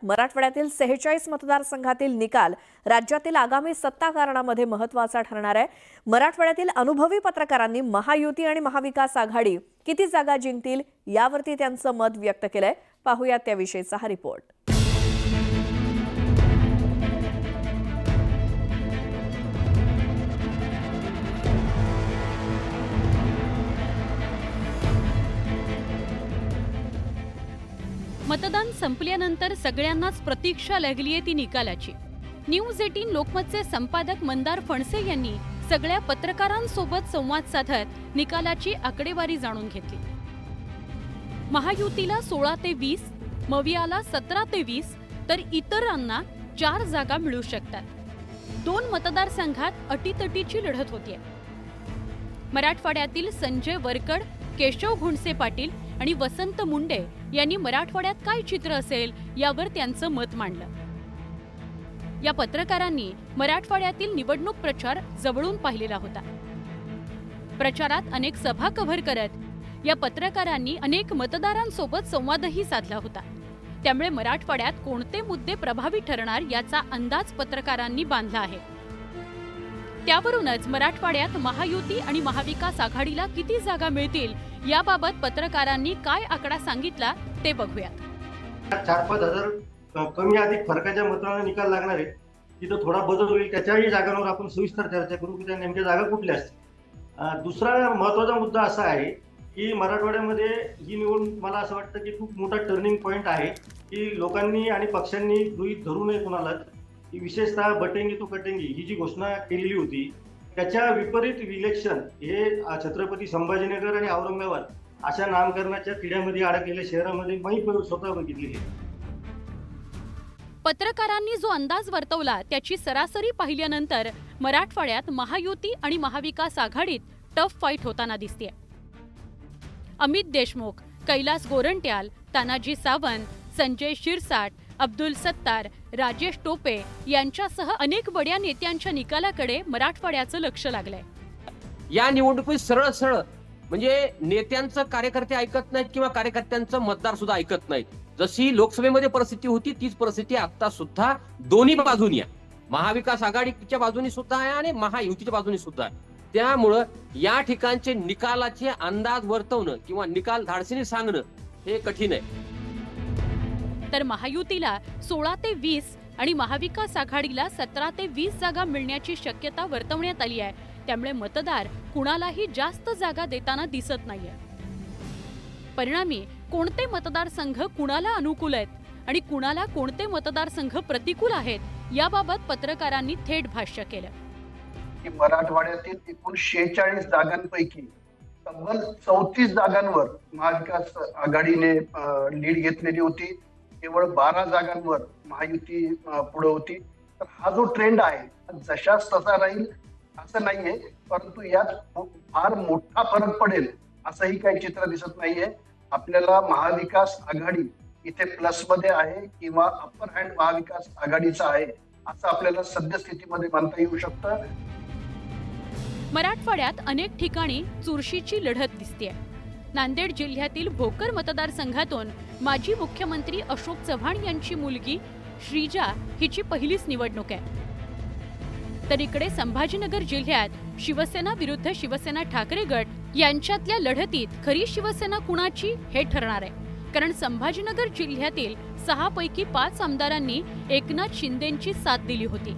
मराठवाड्यातील 46 मतदारसंघातील निकाल राज्यातील आगामी सत्ताकारणामध्ये महत्त्वाचा ठरणार आहे। मराठवाड्यातील अनुभवी पत्रकारांनी महायुती आणि महाविकास आघाडी किती जागा जिंकतील यावरती त्यांचं मत व्यक्त केलंय। पाहूया त्याविषयीचा हा रिपोर्ट। मतदान संपल्यानंतर सगळ्यांनाच प्रतीक्षा लागलीये ती निकालाची। न्यूज 18 लोकमतचे संपादक मंदार फणसे यांनी सगळ्या पत्रकारांसोबत संवाद साधत निकालाची आकडेवारी जाणून घेतली। महायुतीला 16 ते 20, मवियाला 17 ते 20 तर इतरांना 4 जागा मिळू शकतात। 2 मतदारसंघात अटीतटीची लढत होतीये। मराठवाड्यातील संजय वरकड, केशव घोणसे पाटील आणि वसंत मुंडे यांनी मराठवाड्यात काय चित्र असेल यावर त्यांचं मत मांडलं। या पत्रकारांनी मराठवाड्यातील निवडणूक प्रचार जवळून पाहिलेला होता। प्रचारात अनेक सभा कव्हर करत या पत्रकारांनी अनेक मतदारांसोबत संवादही साधला होता। त्यामुळे मराठवाड्यात कोणते मुद्दे प्रभावी ठरणार याचा अंदाज पत्रकारांनी बांधला आहे। त्यावरूनच मराठवाड्यात महायुती आणि महाविकास आघाडीला किती जागा मिळतील याबाबत पत्रकारांनी काय आकडा सांगितला ते बघूयात। 4-5 हजार कमी अधिक फरकाच्या मताने निकाल लागणार आहे। तिथं थोडा बदल होईल, त्याच्याही जागांवर आपण सविस्तर चर्चा करू की त्या नेमक्या जागा कुठल्या असतील। दुसरा महत्त्वाचा मुद्दा असा आहे की मराठवाड्यामध्ये ही निवडणूक मला असं वाटतं की खूप मोठा टर्निंग पॉईंट आहे की लोकांनी आणि पक्षांनी गृहीत धरू नये कोणालाच की विशेषतः बटेंगी तो कटेंगी ही जी घोषणा केलेली होती त्याच्या विपरीत इलेक्शन हे छत्रपती संभाजीनगर आणि औरंगाबाद अशा नामकरणाच्या किड्यामध्ये अडकलेल्या शहरामध्ये मी स्वतः बघितलेली आहे। पत्रकारांनी जो अंदाज वर्तवला त्याची सरासरी पाहिल्यानंतर मराठवाड्यात महायुती आणि महाविकास आघाडीत टफ फाईट होताना दिसते। अमित देशमुख, कैलास गोरंट्याल, तानाजी सावंत, संजय शिरसाट, अब्दुल सत्तार, राजेश टोपे यांच्यासह अनेक बड्या नेत्यांच्या निकालाकडे मराठवाड्याचं लक्ष लागलंय। या निवडणुकीत सरळ सरळ म्हणजे नेत्यांचं कार्यकर्ते ऐकत नाहीत किंवा कार्यकर्त्यांचं मतदार सुद्धा ऐकत नाहीत। जशी लोकसभेमध्ये परिस्थिती होती तीच परिस्थिती आता सुद्धा दोन्ही बाजूनी आहे। महाविकास आघाडीच्या बाजूनी सुद्धा आहे आणि महायुतीच्या बाजूनी सुद्धा आहे। त्यामुळं या ठिकाणचे निकालाचे अंदाज वर्तवणं किंवा निकाल धाडसीने सांगणं हे कठीण आहे। तर महायुतीला 16 ते 20 आणि महाविकास आघाडीला 17 ते 20 जागा मिळण्याची शक्यता वर्तवण्यात आली आहे। त्यामुळे मतदार कुणालाही जास्त जागा देताना दिसत नाहीये। परिणामी कोणते मतदारसंघ कुणाला अनुकूल आहेत आणि कुणाला कोणते मतदारसंघ प्रतिकूल आहेत याबाबत पत्रकारांनी थेट भाष्य केलं। मराठवाड्यातील एकूण 46 जागांपैकी तब्बल 34 जागांवर महाविकास आघाडीने लीड घेतलेली होती। केवळ 12 जागांवर महायुती पुढे होती। तर हा जो ट्रेंड आहे जशाच तसा राहील असं नाहीये, परंतु यात फार मोठा फरक पडेल असंही काही चित्र दिसत नाहीये। आपल्याला महाविकास आघाडी इथे प्लस मध्ये आहे किंवा अप्पर हँड महाविकास आघाडीचा आहे असं आपल्याला सद्यस्थितीमध्ये मानता येऊ शकतं। मराठवाड्यात अनेक ठिकाणी चुरशीची लढत दिसतेय। नांदेड जिल्ह्यातील भोकर मतदारसंघातून माजी मुख्यमंत्री अशोक चव्हाण यांची मुलगी श्रीजा हिची पहिलीच निवडणूक आहे। तर इकडे संभाजीनगर जिल्ह्यात शिवसेना विरुद्ध शिवसेना ठाकरे गट यांच्यातल्या लढतीत खरी शिवसेना कुणाची हे ठरणार आहे। कारण संभाजीनगर जिल्ह्यातील 6 पैकी 5 आमदारांनी एकनाथ शिंदेंची साथ दिली होती।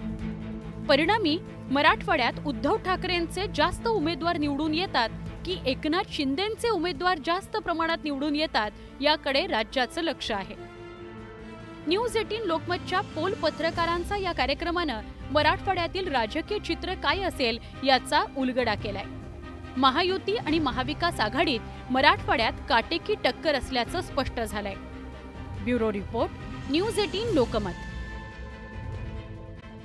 परिणामी मराठवाड्यात उद्धव ठाकरेंचे जास्त उमेदवार निवडून येतात की एकनाथ शिंदेंचे उमेदवार जास्त प्रमाणात निवडून येतात याकडे राज्याचं लक्ष आहे। न्यूज 18 लोकमतच्या पोल पत्रकारांचा या कार्यक्रमानं मराठवाड्यातील राजकीय चित्र काय असेल याचा उलगडा केलाय। महायुती आणि महाविकास आघाडीत मराठवाड्यात काटेकी टक्कर असल्याचं स्पष्ट झालंय। Bureau report, news 18 Lokmat.